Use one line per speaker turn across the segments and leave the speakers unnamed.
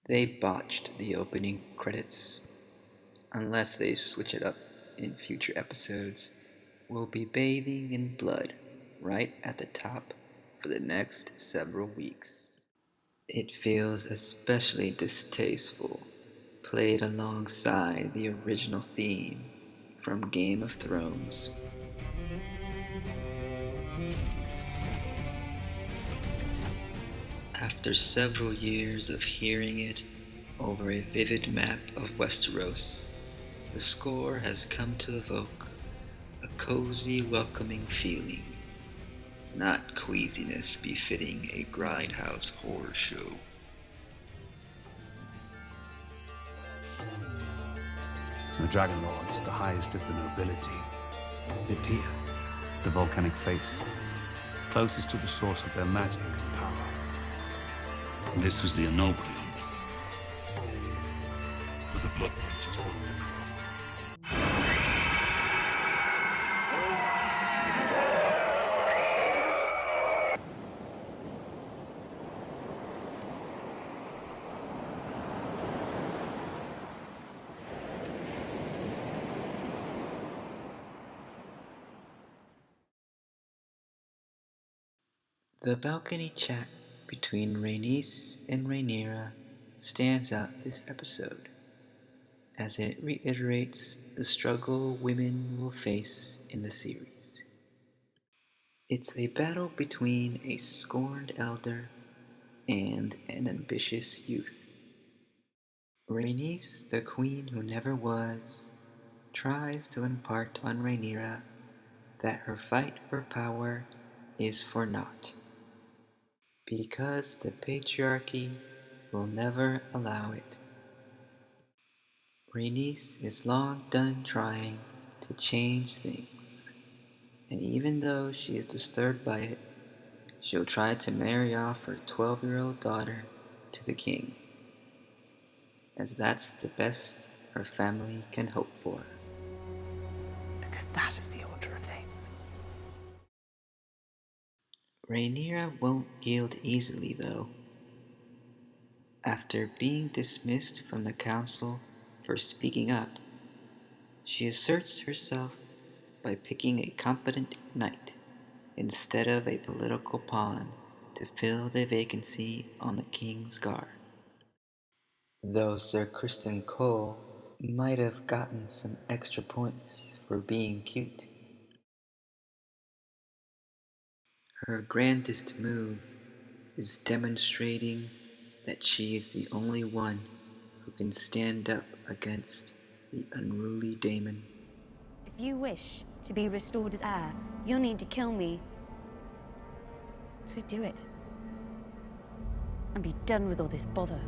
They botched the opening credits. Unless they switch it up in future episodes, we'll be bathing in blood right at the top for the next several weeks. It feels especially distasteful, played alongside the original theme from Game of Thrones. After several years of hearing it over a vivid map of Westeros, the score has come to evoke a cozy, welcoming feeling, not queasiness befitting a grindhouse horror show.
The Dragon Lords, the highest of the nobility, lived here, the volcanic face, closest to the source of their magic and power. And this was the ennobling, where the blood creatures roamed the croft.
The balcony chat between Rhaenys and Rhaenyra stands out this episode, as it reiterates the struggle women will face in the series. It's a battle between a scorned elder and an ambitious youth. Rhaenys, the queen who never was, tries to impart on Rhaenyra that her fight for power is for naught, because the patriarchy will never allow it. Rhaenys is long done trying to change things, and even though she is disturbed by it, she'll try to marry off her 12-year-old daughter to the king, as that's the best her family can hope for.
Because that is the order of things.
Rhaenyra won't yield easily, though. After being dismissed from the council for speaking up, she asserts herself by picking a competent knight instead of a political pawn to fill the vacancy on the king's guard. Though Sir Criston Cole might have gotten some extra points for being cute. Her grandest move is demonstrating that she is the only one who can stand up against the unruly Daemon.
If you wish to be restored as heir, you'll need to kill me. So do it. And be done with all this bother.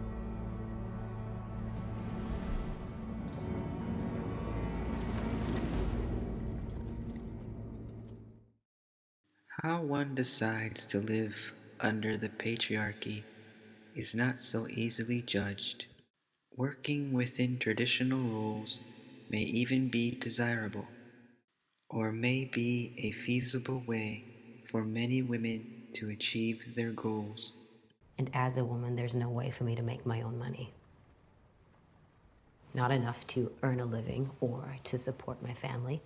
How one decides to live under the patriarchy is not so easily judged. Working within traditional rules may even be desirable, or may be a feasible way for many women to achieve their goals.
And as a woman, there's no way for me to make my own money. Not enough to earn a living or to support my family.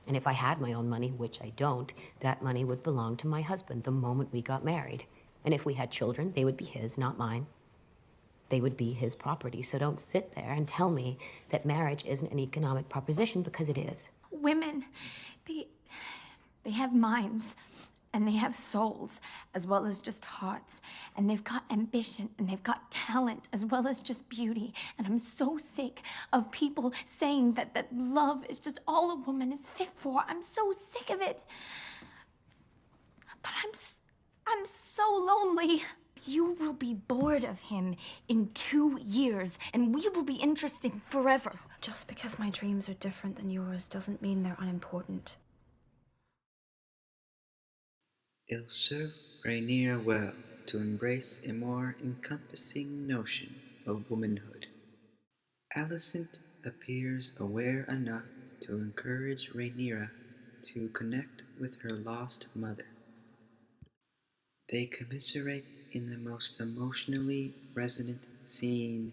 And if I had my own money, which I don't, that money would belong to my husband the moment we got married. And if we had children, they would be his, not mine. They would be his property. So don't sit there and tell me that marriage isn't an economic proposition, because it is.
Women, they have minds and they have souls as well as just hearts, and they've got ambition and they've got talent as well as just beauty. And I'm so sick of people saying that love is just all a woman is fit for. I'm so sick of it. But I'm so lonely. You will be bored of him in 2 years, and we will be interesting forever.
Just because my dreams are different than yours doesn't mean they're unimportant.
It'll serve Rhaenyra well to embrace a more encompassing notion of womanhood. Alicent appears aware enough to encourage Rhaenyra to connect with her lost mother. They commiserate in the most emotionally resonant scene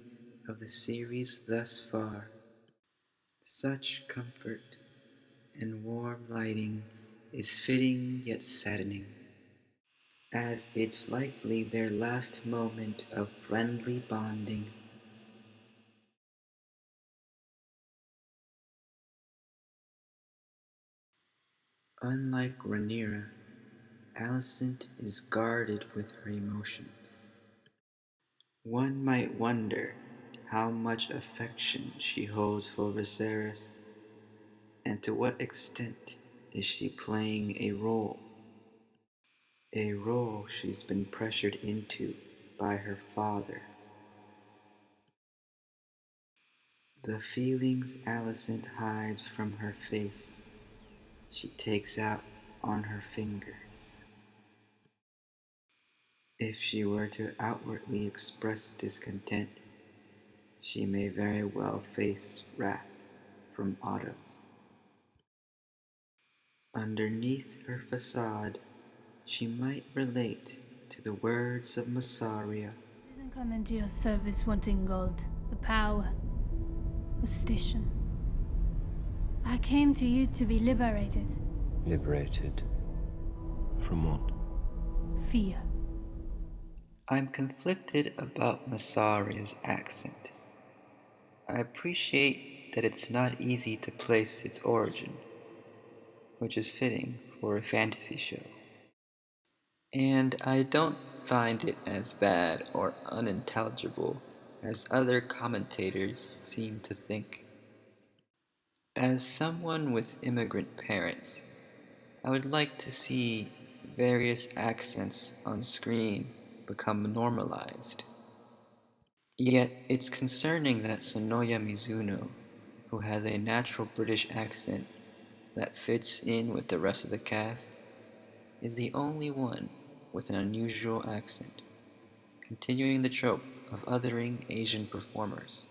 of the series thus far. Such comfort and warm lighting is fitting yet saddening, as it's likely their last moment of friendly bonding. Unlike Rhaenyra, Alicent is guarded with her emotions. One might wonder how much affection she holds for Viserys, and to what extent is she playing a role she's been pressured into by her father. The feelings Alicent hides from her face, she takes out on her fingers. If she were to outwardly express discontent, she may very well face wrath from Otto. Underneath her facade, she might relate to the words of Massaria.
I didn't come into your service wanting gold, the power, the station. I came to you to be liberated.
Liberated? From what?
Fear.
I'm conflicted about Massaria's accent. I appreciate that it's not easy to place its origin, which is fitting for a fantasy show. And I don't find it as bad or unintelligible as other commentators seem to think. As someone with immigrant parents, I would like to see various accents on screen become normalized. Yet it's concerning that Sonoya Mizuno, who has a natural British accent that fits in with the rest of the cast, is the only one with an unusual accent, continuing the trope of othering Asian performers.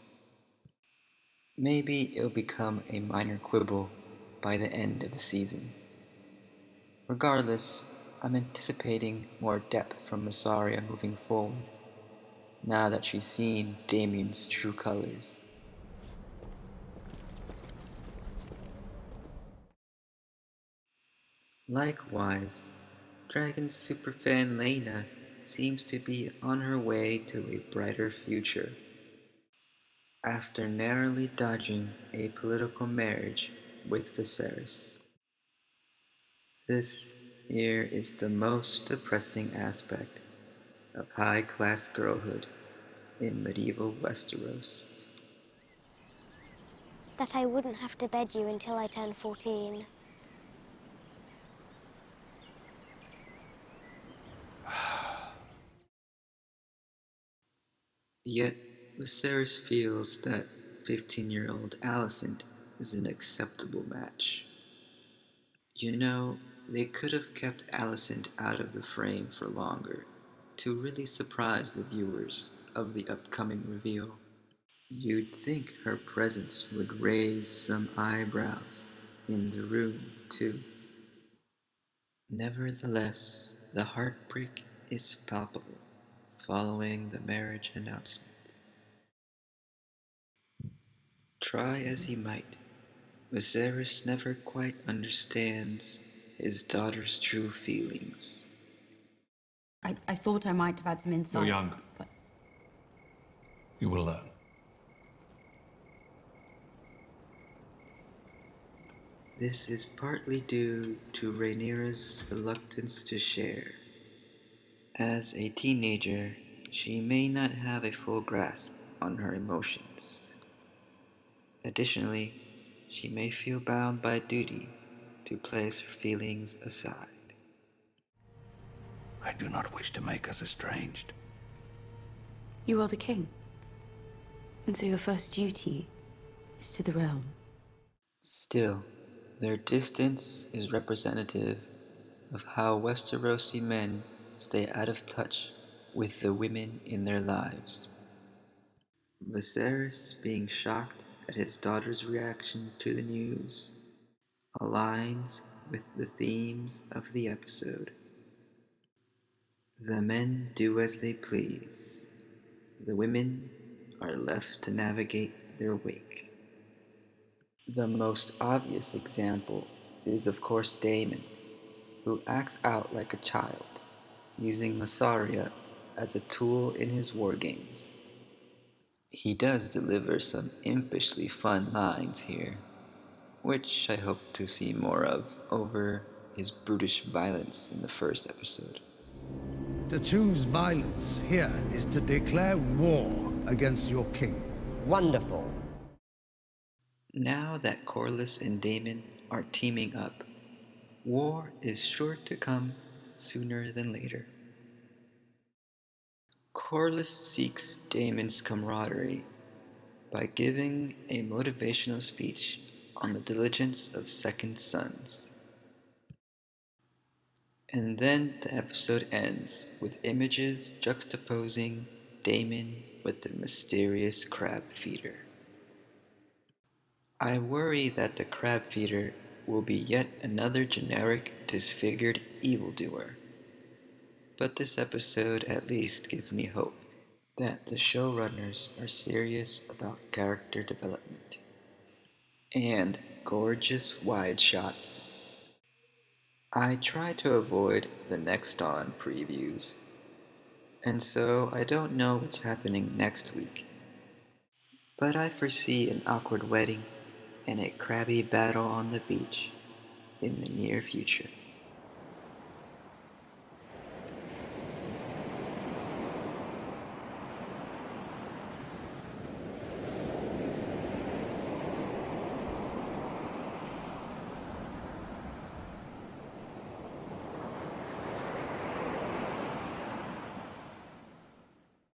Maybe it'll become a minor quibble by the end of the season. Regardless, I'm anticipating more depth from Massaria moving forward, now that she's seen Damien's true colors. Likewise, Dragon superfan Lena seems to be on her way to a brighter future. After narrowly dodging a political marriage with Viserys. This here is the most depressing aspect of high-class girlhood in medieval Westeros.
That I wouldn't have to bed you until I turned 14.
Yet Viserys feels that 15-year-old Alicent is an acceptable match. You know, they could have kept Alicent out of the frame for longer to really surprise the viewers of the upcoming reveal. You'd think her presence would raise some eyebrows in the room, too. Nevertheless, the heartbreak is palpable following the marriage announcement. Try as he might, Viserys never quite understands his daughter's true feelings.
I thought I might have had some insight.
You're young.
But
You will learn.
This is partly due to Rhaenyra's reluctance to share. As a teenager, she may not have a full grasp on her emotions. Additionally, she may feel bound by duty to place her feelings aside.
I do not wish to make us estranged.
you are the king. And so your first duty is to the realm.
Still, their distance is representative of how Westerosi men stay out of touch with the women in their lives. Viserys being shocked at his daughter's reaction to the news aligns with the themes of the episode. The men do as they please. The women are left to navigate their wake. The most obvious example is, of course, Damon, who acts out like a child, using Massaria as a tool in his war games. He does deliver some impishly fun lines here, which I hope to see more of over his brutish violence in the first episode.
To choose violence here is to declare war against your king.
Wonderful.
Now that Corlys and Daemon are teaming up, war is sure to come sooner than later. Corlys seeks Daemon's camaraderie by giving a motivational speech on the diligence of second sons. And then the episode ends with images juxtaposing Daemon with the mysterious crab feeder. I worry that the crab feeder will be yet another generic, disfigured evildoer. But this episode at least gives me hope that the showrunners are serious about character development. And gorgeous wide shots. I try to avoid the Next On previews, and so I don't know what's happening next week. But I foresee an awkward wedding and a crabby battle on the beach in the near future.